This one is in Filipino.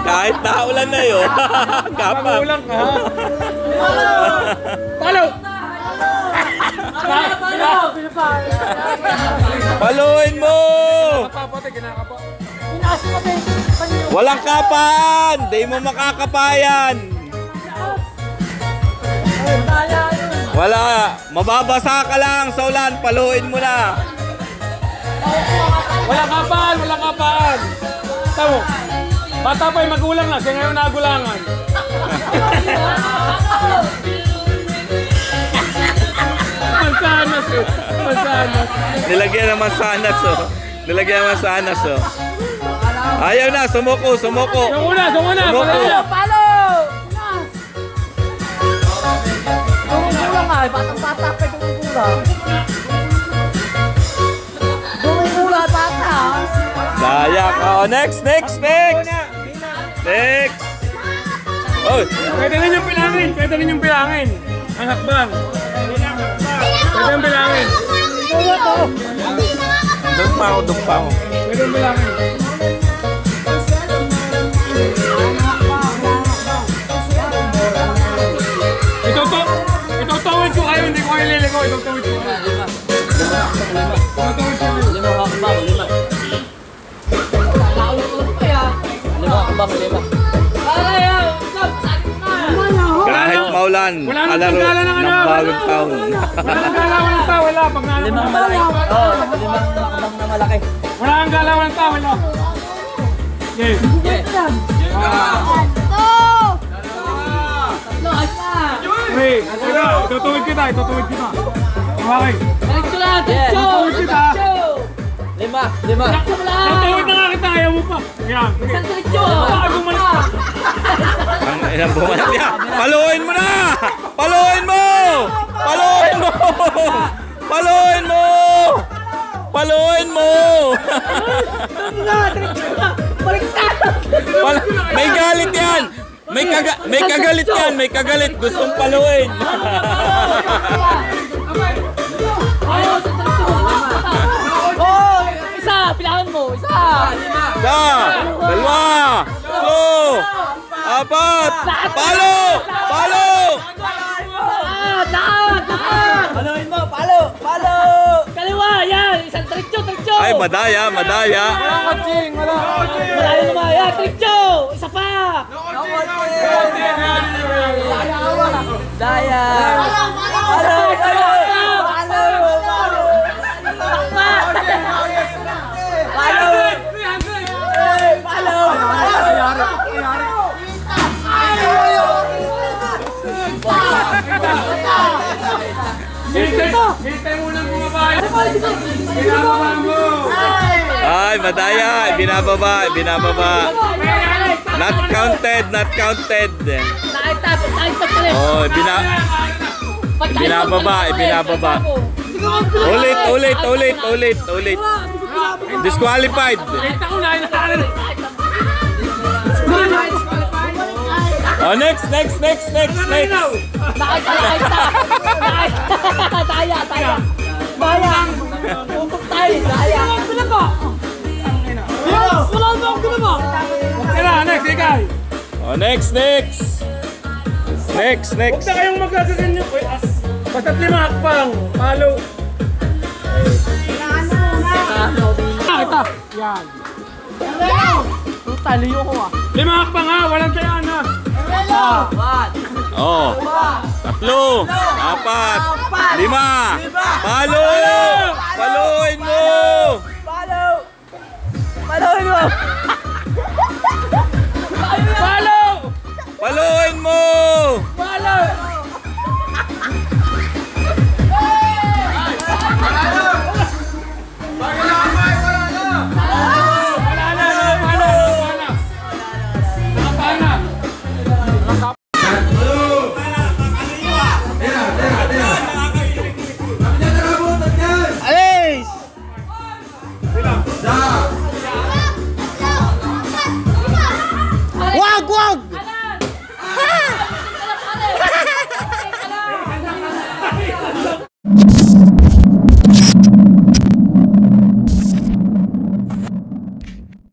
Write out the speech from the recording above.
Kahit naulan na yun. Kapag. Magulang ka. Palo! Paluin mo! Walang kapan! Di mo makakapayan! Wala! Mababasa ka lang sa ulan! Paluin mo na! Walang kapaan! Walang kapaan! Tamo! Bata pa yung magulang na, kaya ngayon nagulangan. Mansanas eh. Mansanas. Nilagyan naman sanas oh. Nilagyan naman sanas oh. Ayaw na, sumuko, sumuko. Sumuna! Sumuko. Palo! Gumigulang nga, batang-bata pa gumigulang. Gumigulang bata. Dayak. Oh, next. Next. Oh, Pwede rin yung bilangin. Pwede rin yung bilangin. Ang hakbang. Pwede yung bilangin. doon pa ako. Pwede yung bilangin. Itutawid ko kayo. Hindi ko kayo liligaw. Itutawid ko kayo. Itutawid ko kayo. Lima hakbang, lima. Lima hakbang, lima. Kahit maulan, alaro ng bagong taon. Wala kang galawan ng tao, wala. Pag nalaman Limang malaki. Oo, limang hakbang na malaki. wala kang galawan ng tao, wala. Okay. Wait, itutuwid kita. Okay. Itutuwid kita. Lima. Itutuwid na nga kita, ayaw mo pa. Yan. Bakit bumalik ka? Ang ilang bumalik niya. Paluin mo na! Paluin mo! Paluin mo! Paluin mo! Paluin mo! May galit yan! May kagalit yan! May kagalit! Gustong paluin! Isa, pilahan mo. Isa. Isa! Dalawa! Tatlo! Apat! Palo! Palo! Daan. Paluin mo, palo. Kaliwa, yan. Isang trekcho. Ay, madaya! Wala coaching. Malayo naman, yan. Trekcho. Isa pa. Daya. Hintay mo nang bumabay. Binababa mo. Ay, madaya! Binababa! Not counted! Oh, binababa! Ulit! Disqualified! Kita ko na inahalan. Oh, next! Daya. Utok tayo, daya. Wala na ako na ba? Okay na, next, ikay. Oh, next! Huwag na kayong magkakagan nyo. Basta't lima hakbang. Palo. Kita. Yan. Taliyo ko ah. Lima hakbang ha, walang tayaan ha. Oh, 3, 4, 5, 6. Palo! Paluin mo!